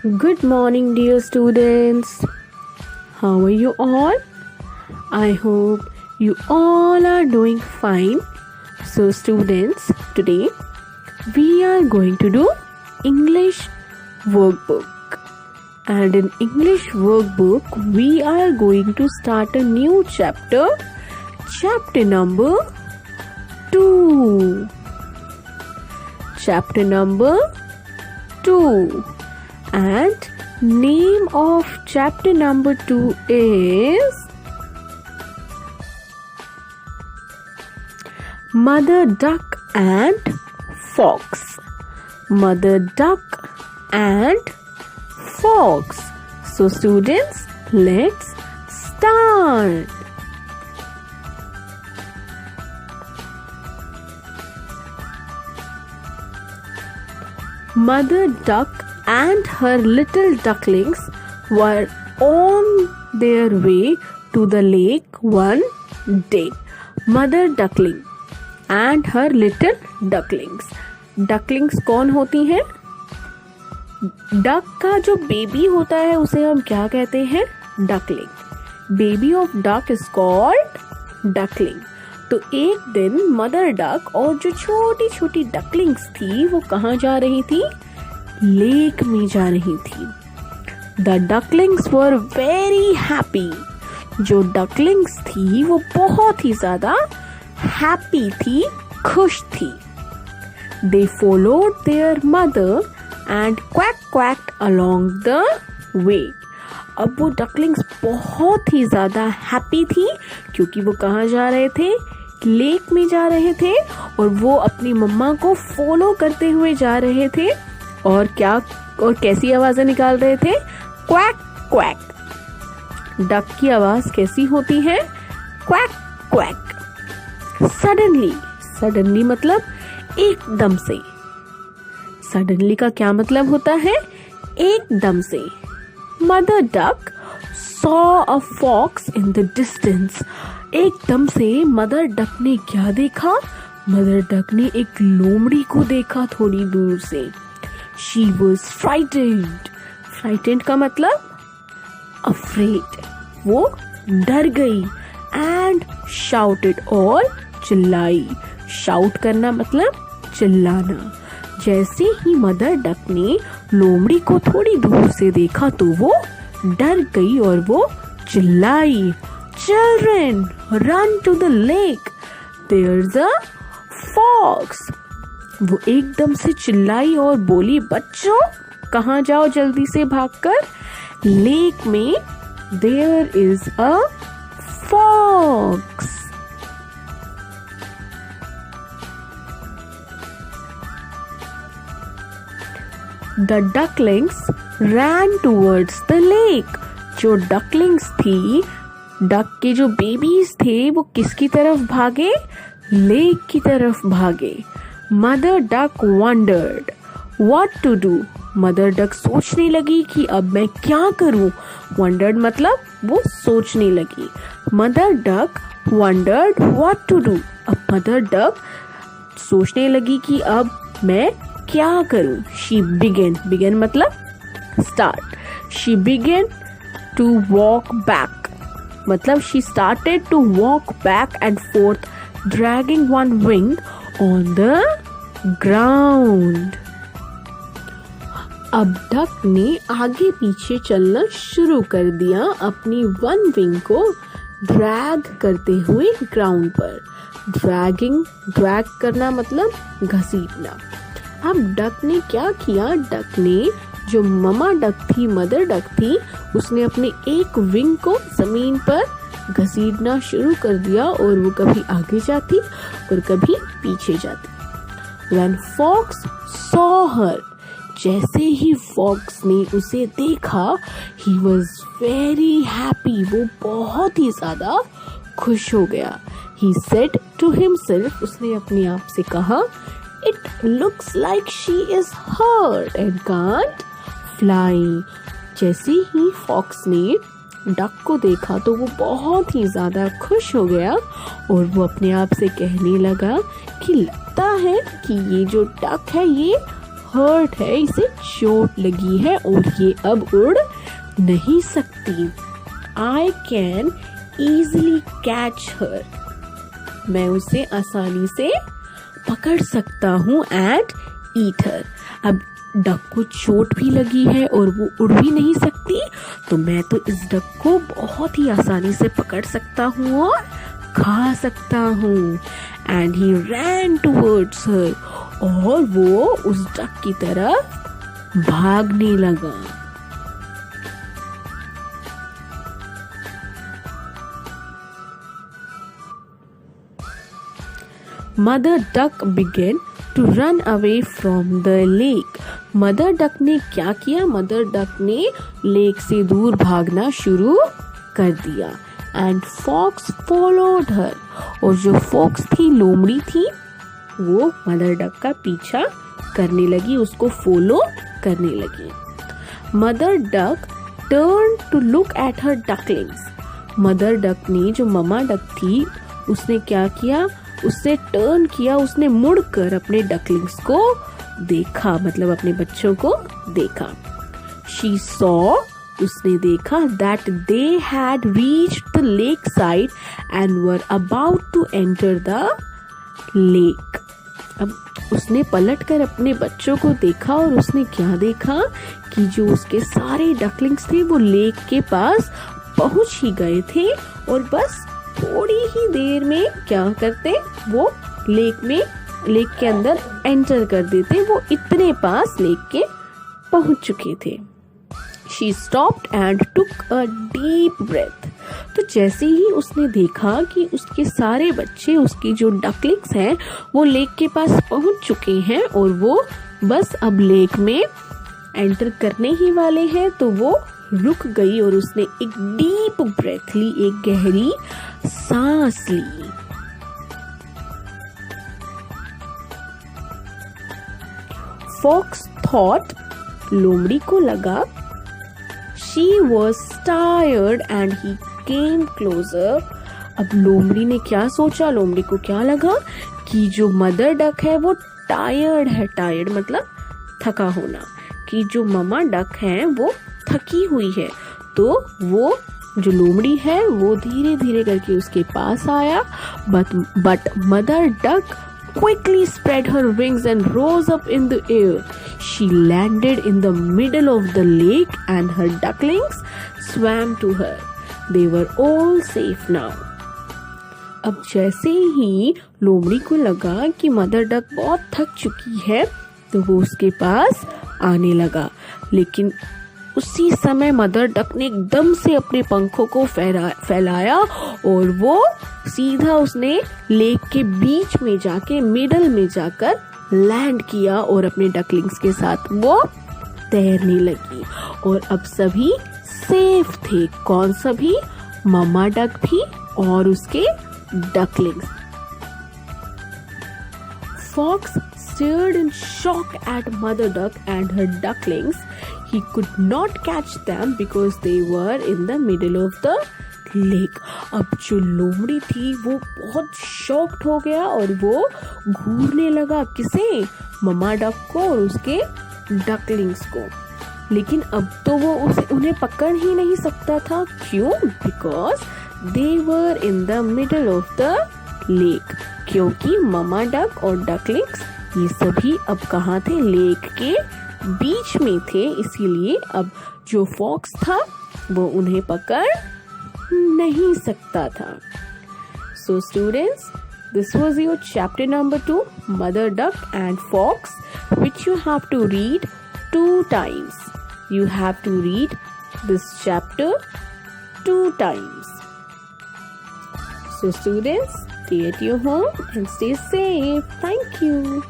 Good morning, dear students. How are you all? I hope you all are doing fine. So, students, today we are going to do English workbook. And in English workbook, we are going to start a new chapter, chapter number 2. Chapter number 2. And name of chapter number 2 is Mother Duck and Fox. Mother Duck and Fox. So students, let's start. Mother Duck and her little ducklings were on their way to the lake one day. Mother Duckling and her little ducklings. Ducklings कौन होती हैं? Duck का जो baby होता है उसे हम क्या कहते हैं? Duckling. Baby of duck is called duckling. तो एक दिन मदर डक और जो छोटी छोटी डकलिंग्स थी वो कहाँ जा रही थी? लेक में जा रही थी. The ducklings were very happy. जो डकलिंग्स थी वो बहुत ही ज्यादा हैप्पी थी, खुश थी. They followed their mother and quack quacked along the way. अब वो डकलिंग्स बहुत ही ज्यादा हैप्पी थी क्योंकि वो कहाँ जा रहे थे? लेक में जा रहे थे और वो अपनी मम्मा को फॉलो करते हुए जा रहे थे. और क्या और कैसी आवाजें निकाल रहे थे? Quack quack. डक की आवाज कैसी होती है? Quack quack. सडनली. सडनली मतलब एकदम से. सडनली का क्या मतलब होता है? एकदम से. Mother duck saw a fox in the distance. एकदम से मदर डक ने क्या देखा? मदर डक ने एक लोमड़ी को देखा थोड़ी दूर से. She was frightened. Frightened का मतलब afraid. वो डर गई. And shouted और चिल्लाई. Shout करना मतलब चिल्लाना. जैसे ही मदर डक ने लोमड़ी को थोड़ी दूर से देखा तो वो डर गई और वो चिल्लाई. Children, run to the lake. There's a fox. वो एकदम से चिल्लाई और बोली, बच्चों कहाँ जाओ जल्दी से भागकर? लेक में. There is a fox. The ducklings ran towards the lake. जो डकलिंग्स थी, डक के जो बेबीज थे वो किसकी तरफ भागे? लेक की तरफ भागे. Mother duck wondered what to do. Mother duck सोचने लगी कि अब मैं क्या करूं. वंडर्ड मतलब वो सोचने लगी. Mother duck wondered what to do. अब मदर डक सोचने लगी कि अब मैं क्या करूं. She began. बिगेन मतलब start. She began to walk back. मतलब she started to walk back and forth dragging one wing on the ground. अब डक ने आगे पीछे चलना शुरू कर दिया अपनी वन विंग को ड्रैग करते हुए ग्राउंड पर. ड्रैग करना मतलब घसीटना. अब डक ने क्या किया? डक ने जो ममा डक थी, मदर डक थी, उसने अपने एक विंग को जमीन पर घसीटना शुरू कर दिया और वो कभी आगे जाती और कभी पीछे जाती. When fox saw her, जैसे ही फॉक्स ने उसे देखा, he was very happy. वो बहुत ही ज्यादा खुश हो गया. He said to himself, उसने अपने आप से कहा, It looks like she is hurt and can't fly. जैसे ही फॉक्स ने डक को देखा तो वो बहुत ही ज़्यादा खुश हो गया और वो अपने आप से कहने लगा कि लगता है कि ये जो डक है ये हर्ट है, इसे चोट लगी है और ये अब उड़ नहीं सकती। I can easily catch her. मैं उसे आसानी से पकड़ सकता हूँ and eat her. अब डक को चोट भी लगी है और वो उड़ भी नहीं सकती, तो मैं तो इस डक को बहुत ही आसानी से पकड़ सकता हूँ और खा सकता हूँ। And he ran towards her. और वो उस डक की तरफ भागने लगा। Mother duck began to run away from the lake. Mother duck ने क्या किया? मदर डक ने लेक से दूर भागना शुरू कर दिया। And fox followed her. और जो फॉक्स थी, लोमड़ी थी, वो मदर डक का पीछा करने लगी, उसको फॉलो करने लगी। Mother duck turn to look at her ducklings. Mother duck ने, जो ममा डक थी, उसने क्या किया? उसने टर्न किया, उसने मुड़कर अपने डकलिंग्स को देखा, मतलब अपने बच्चों को देखा। शी सॉ, उसने देखा that they had reached the lake side and were about to enter the lake. अब उसने पलटकर अपने बच्चों को देखा और उसने क्या देखा कि जो उसके सारे डकलिंग्स थे वो लेक के पास पहुंच ही गए थे और बस थोड़ी ही देर में क्या करते, वो लेक के अंदर एंटर कर देते। वो इतने पास लेक के पहुंच चुके थे। She stopped and took a deep breath. तो जैसे ही उसने देखा कि उसके सारे बच्चे, उसकी जो डकलिंग्स हैं, वो लेक के पास पहुंच चुके हैं और वो बस अब लेक में एंटर करने ही वाले हैं, तो वो रुक गई और उसने एक डीप ब्रेथ ली, एक गहरी सांस ली। फॉक्स थॉट, लोमड़ी को लगा, she was tired and he came closer. अब लोमड़ी ने क्या सोचा? लोमड़ी को क्या लगा कि जो मदर डक है वो टायर्ड है। टायर्ड मतलब थका होना, कि जो ममा डक है वो थकी हुई है। तो वो जो लोमड़ी है वो धीरे धीरे करके उसके पास आया, but mother duck quickly spread her wings and rose up in the air. She landed in the middle of the lake and her ducklings swam to her. They were all safe now. अब जैसे ही लोमड़ी को लगा कि mother duck बहुत थक चुकी है, तो वो उसके पास आने लगा। लेकिन उसी समय मदर डक ने एकदम से अपने पंखों को फैलाया और वो सीधा उसने लेक के बीच में जाके, मिडल में जाकर लैंड किया और अपने डकलिंग्स के साथ वो तैरने लगी। और अब सभी सेफ थे। कौन सभी? ममा डक भी और उसके ducklings. Fox stared in shock at Mother Duck and her ducklings. He could not catch them because they were in the middle of the lake. अब जो लोमड़ी थी वो बहुत शॉक्ड हो गया और वो घूरने लगा। किसे? ममा डक को और उसके डकलिंग्स को। लेकिन अब तो वो उन्हें पकड़ ही नहीं सकता था। क्यों? Because they were in the middle of the lake. क्योंकि ममा डक और डकलिंग्स ये सभी अब कहाँ थे? लेक के बीच में थे। इसीलिए अब जो फॉक्स था वो उन्हें पकड़ नहीं सकता था। So students, this was your chapter number 2, Mother Duck and Fox, which you have to read 2 times. You have to read this chapter 2 times. So students, stay at your home and stay safe. Thank you.